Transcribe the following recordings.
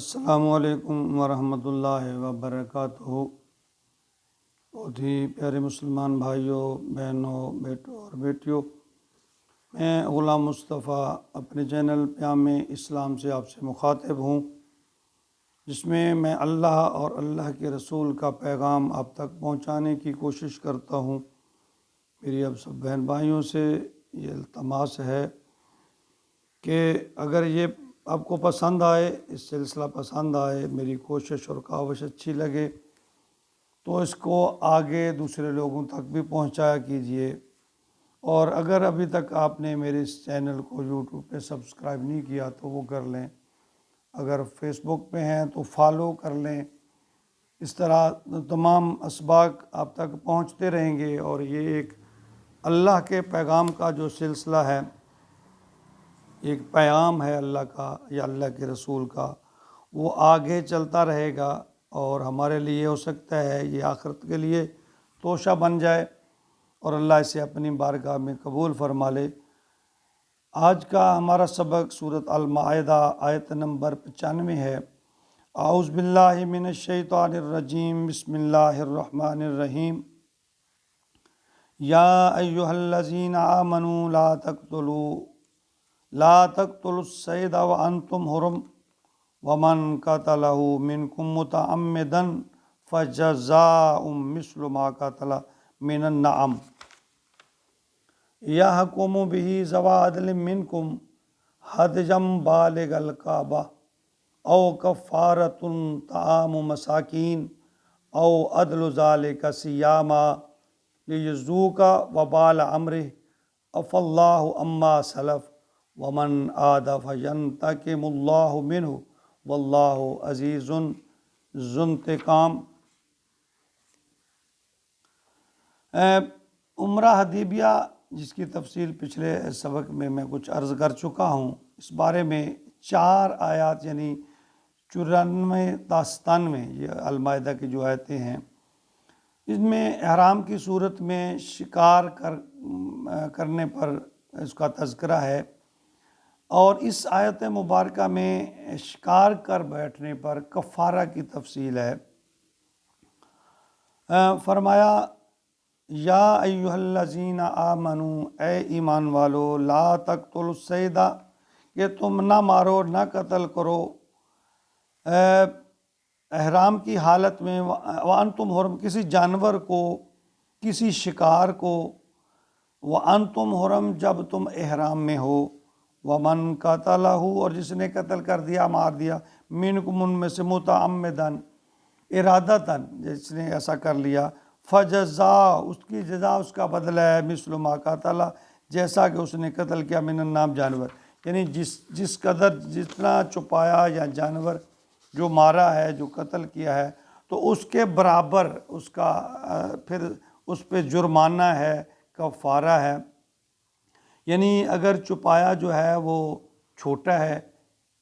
السلام علیکم ورحمۃ اللہ وبرکاتہ۔ بہت ہی پیارے مسلمان بھائیوں، بہنوں، بیٹوں اور بیٹیوں، میں غلام مصطفیٰ اپنے چینل پیام اسلام سے آپ سے مخاطب ہوں، جس میں میں اللہ اور اللہ کے رسول کا پیغام آپ تک پہنچانے کی کوشش کرتا ہوں۔ میری اب سب بہن بھائیوں سے یہ التماس ہے کہ اگر یہ آپ کو پسند آئے، اس سلسلہ پسند آئے، میری کوشش اور کاوش اچھی لگے تو اس کو آگے دوسرے لوگوں تک بھی پہنچایا کیجئے۔ اور اگر ابھی تک آپ نے میرے اس چینل کو یوٹیوب پہ سبسکرائب نہیں کیا تو وہ کر لیں، اگر فیس بک پہ ہیں تو فالو کر لیں۔ اس طرح تمام اسباق آپ تک پہنچتے رہیں گے اور یہ ایک اللہ کے پیغام کا جو سلسلہ ہے، ایک پیغام ہے اللہ کا یا اللہ کے رسول کا، وہ آگے چلتا رہے گا اور ہمارے لیے ہو سکتا ہے یہ آخرت کے لیے توشہ بن جائے اور اللہ اسے اپنی بارگاہ میں قبول فرما لے۔ آج کا ہمارا سبق سورۃ المائدہ آیت نمبر 95 ہے۔ اعوذ باللہ من الشیطان الرجیم، بسم اللہ الرحمن الرحیم۔ یا ایہا الذین آمنوا لا تقتلوا الصید وانتم حرم ومن قتلہ منکم متعمدا فجزاء مثل ما قتل من النعم یحکم بہ ذوی عدل منکم ہدیا بالغ الکعبہ او کفارۃ طعام مساکین او عدل ذلک صیاما لیذوق وبال امرہ عفی اللہ عما سلف ومن عاد فینتقم اللہ منہ واللہ عزیز ذو انتقام۔ عمرہ حدیبیہ، جس کی تفصیل پچھلے سبق میں کچھ عرض کر چکا ہوں، اس بارے میں 4 آیات یعنی 94 تا 97 یہ المائدہ کی جو آیتیں ہیں، اس میں احرام کی صورت میں شکار کرنے پر اس کا تذکرہ ہے، اور اس آیت مبارکہ میں شکار کر بیٹھنے پر کفارہ کی تفصیل ہے۔ فرمایا یا ایہا الذین آمنوا، اے ایمان والو، لا تقتلوا الصید، کہ تم نہ مارو نہ قتل کرو احرام کی حالت میں، وانتم حرم، کسی جانور کو، کسی شکار کو، وانتم حرم، جب تم احرام میں ہو، ومن قتلہ، اور جس نے قتل کر دیا، مار دیا، منکم، ان میں سے، متعمدن، ارادتاً، جس نے ایسا کر لیا، فجزاء، اس کی جزا، اس کا بدلہ ہے، مثل ما قتل، جیسا کہ اس نے قتل کیا، من النعم، جانور، یعنی جس قدر جتنا چھپایا یا جانور جو مارا ہے، جو قتل کیا ہے، تو اس کے برابر اس کا پھر اس پہ جرمانہ ہے، کفارہ ہے۔ یعنی اگر چھپایا جو ہے وہ چھوٹا ہے،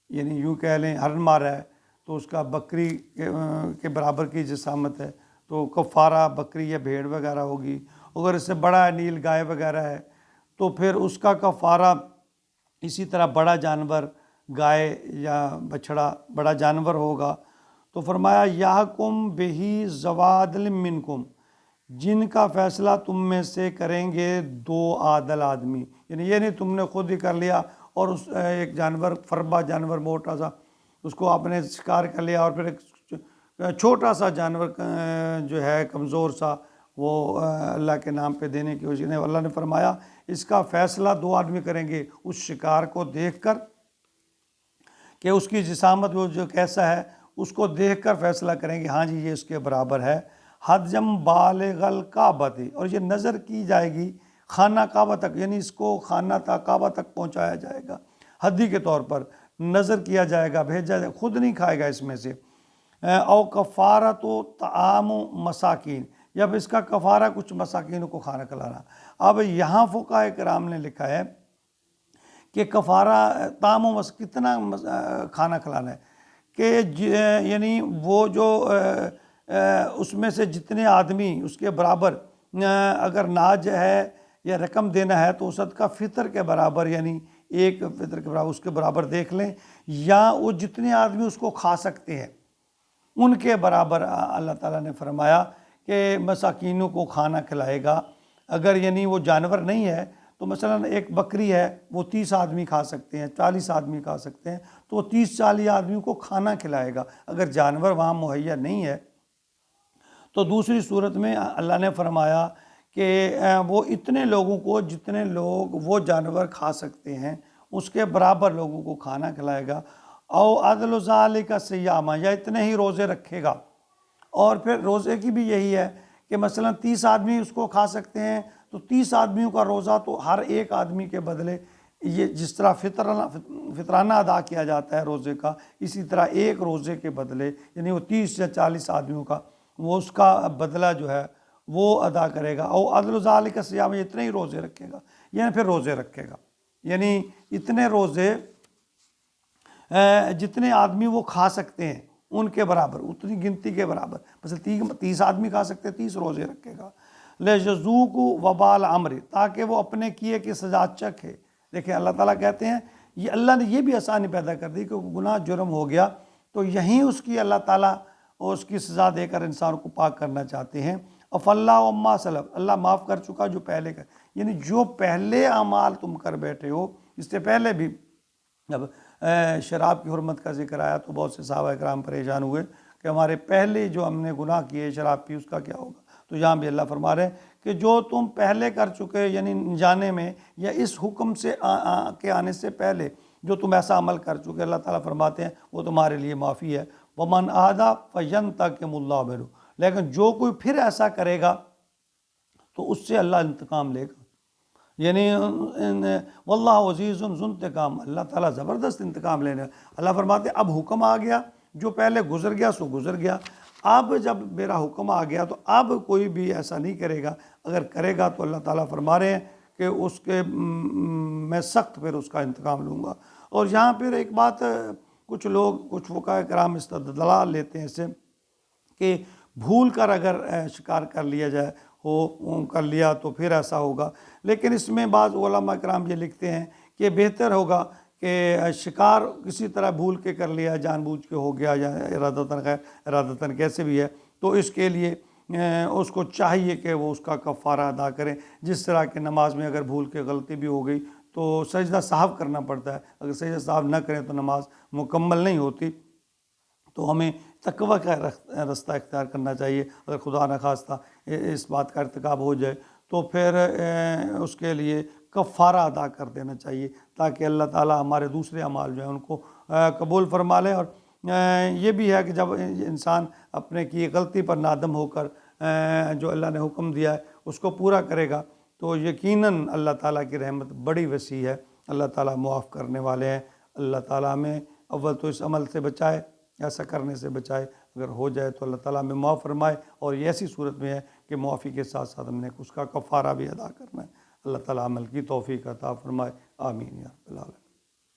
یعنی یوں کہہ لیں ہرن مارا ہے، تو اس کا بکری کے برابر کی جسامت ہے، تو کفارہ بکری یا بھیڑ وغیرہ ہوگی۔ اگر اس سے بڑا ہے، نیل گائے وغیرہ ہے، تو پھر اس کا کفارہ اسی طرح بڑا جانور، گائے یا بچھڑا بڑا جانور ہوگا۔ تو فرمایا یحکم بہ ذوی عدل منکم، جن کا فیصلہ تم میں سے کریں گے 2 عادل آدمی، یعنی یہ نہیں تم نے خود ہی کر لیا اور اس ایک جانور، فربا جانور موٹا سا، اس کو آپ نے شکار کر لیا، اور پھر ایک چھوٹا سا جانور جو ہے کمزور سا، وہ اللہ کے نام پہ دینے کی وجہ سے اللہ نے فرمایا اس کا فیصلہ 2 آدمی کریں گے، اس شکار کو دیکھ کر کہ اس کی جسامت وہ جو کیسا ہے، اس کو دیکھ کر فیصلہ کریں گے، ہاں جی یہ اس کے برابر ہے، حدیم بالغ الکعبہ، اور یہ نظر کی جائے گی خانہ کعبہ تک، یعنی اس کو خانہ کعبہ تک پہنچایا جائے گا، حدی کے طور پر نظر کیا جائے گا، بھیجا جائے گا، خود نہیں کھائے گا اس میں سے۔ او کفارۃ طعام مساکین، یا اس کا کفارہ کچھ مساکین کو کھانا کھلانا۔ اب یہاں فقہاء کرام نے لکھا ہے کہ کفارہ طعام کتنا کھانا کھلانا ہے، کہ یعنی وہ جو اس میں سے جتنے آدمی اس کے برابر اگر ناج ہے یا رقم دینا ہے تو صدقہ فطر کے برابر، یعنی ایک فطر کے برابر اس کے برابر دیکھ لیں، یا وہ جتنے آدمی اس کو کھا سکتے ہیں ان کے برابر اللہ تعالیٰ نے فرمایا کہ مساکینوں کو کھانا کھلائے گا۔ اگر یعنی وہ جانور نہیں ہے تو مثلا ایک بکری ہے، وہ 30 آدمی کھا سکتے ہیں، 40 آدمی کھا سکتے ہیں، تو وہ 30-40 آدمیوں کو کھانا کھلائے گا۔ اگر جانور وہاں مہیا نہیں ہے تو دوسری صورت میں اللہ نے فرمایا کہ وہ اتنے لوگوں کو جتنے لوگ وہ جانور کھا سکتے ہیں اس کے برابر لوگوں کو کھانا کھلائے گا۔ او عدل ذالک صیامہ، یا اتنے ہی روزے رکھے گا۔ اور پھر روزے کی بھی یہی ہے کہ مثلا 30 آدمی اس کو کھا سکتے ہیں تو 30 آدمیوں کا روزہ تو ہر ایک آدمی کے بدلے، یہ جس طرح فطرانہ ادا کیا جاتا ہے روزے کا، اسی طرح ایک روزے کے بدلے یعنی وہ 30 یا 40 آدمیوں کا وہ اس کا بدلہ جو ہے وہ ادا کرے گا۔ او عدل ذالک صیام، اتنے ہی روزے رکھے گا، یعنی پھر روزے رکھے گا، یعنی اتنے روزے جتنے آدمی وہ کھا سکتے ہیں ان کے برابر، اتنی گنتی کے برابر، مثلا 30 آدمی کھا سکتے ہیں، 30 روزے رکھے گا۔ لَيَذُوقُوا وَبَالَ أَمْرِهِ، تاکہ وہ اپنے کیے کی سزا چکھے۔ دیکھیں اللہ تعالیٰ کہتے ہیں، یہ اللہ نے یہ بھی آسانی پیدا کر دی کہ گناہ جرم ہو گیا تو یہیں اس کی اللہ تعالیٰ اس کی سزا دے کر انسان کو پاک کرنا چاہتے ہیں۔ عَفَا اللَّهُ عَمَّا سَلَفَ، اللہ معاف کر چکا جو پہلے کر، یعنی جو پہلے اعمال تم کر بیٹھے ہو، اس سے پہلے بھی جب شراب کی حرمت کا ذکر آیا تو بہت سے صحابہ کرام پریشان ہوئے کہ ہمارے پہلے جو ہم نے گناہ کیے شراب پی اس کا کیا ہوگا۔ تو یہاں بھی اللہ فرما رہے ہیں کہ جو تم پہلے کر چکے، یعنی جانے میں یا اس حکم سے کے آنے سے پہلے جو تم ایسا عمل کر چکے، اللہ تعالیٰ فرماتے ہیں وہ تمہارے لیے معافی ہے۔ وَمَنْ عَادَ فَيَنْتَقِمُ اللَّهُ مِنْهُ، لیکن جو کوئی پھر ایسا کرے گا تو اس سے اللہ انتقام لے گا، یعنی واللہ عزیز ذو انتقام، اللہ تعالیٰ زبردست انتقام لینے۔ اللہ فرماتے ہیں اب حکم آ گیا، جو پہلے گزر گیا سو گزر گیا، اب جب میرا حکم آ گیا تو اب کوئی بھی ایسا نہیں کرے گا، اگر کرے گا تو اللہ تعالیٰ فرما رہے ہیں کہ اس کے میں سخت پھر اس کا انتقام لوں گا۔ اور یہاں پھر ایک بات کچھ لوگ کچھ فقہاء کرام استدلال لیتے ہیں اس سے کہ بھول کر اگر شکار کر لیا جائے کر لیا تو پھر ایسا ہوگا، لیکن اس میں بعض علماء کرام یہ لکھتے ہیں کہ بہتر ہوگا کہ شکار کسی طرح بھول کے کر لیا، جان بوجھ کے ہو گیا یا ارادتاً غیر ارادتاً کیسے بھی ہے، تو اس کے لیے اس کو چاہیے کہ وہ اس کا کفارہ ادا کریں۔ جس طرح کہ نماز میں اگر بھول کے غلطی بھی ہو گئی تو سجدہ سہو کرنا پڑتا ہے، اگر سجدہ سہو نہ کریں تو نماز مکمل نہیں ہوتی، تو ہمیں تقوی کا رستہ اختیار کرنا چاہیے۔ اگر خدا نخواستہ اس بات کا ارتکاب ہو جائے تو پھر اس کے لیے کفارہ ادا کر دینا چاہیے تاکہ اللہ تعالیٰ ہمارے دوسرے اعمال جو ہیں ان کو قبول فرما لے۔ اور یہ بھی ہے کہ جب انسان اپنے کی غلطی پر نادم ہو کر جو اللہ نے حکم دیا ہے اس کو پورا کرے گا تو یقیناً اللہ تعالیٰ کی رحمت بڑی وسیع ہے، اللہ تعالیٰ معاف کرنے والے ہیں۔ اللہ تعالیٰ ہمیں اول تو اس عمل سے بچائے، ایسا کرنے سے بچائے، اگر ہو جائے تو اللہ تعالیٰ ہمیں معاف فرمائے، اور یہ ایسی صورت میں ہے کہ معافی کے ساتھ ساتھ ہم نے اس کا کفارہ بھی ادا کرنا ہے۔ اللہ تعالیٰ عمل کی توفیق عطا فرمائے، آمین یا رب العالمین۔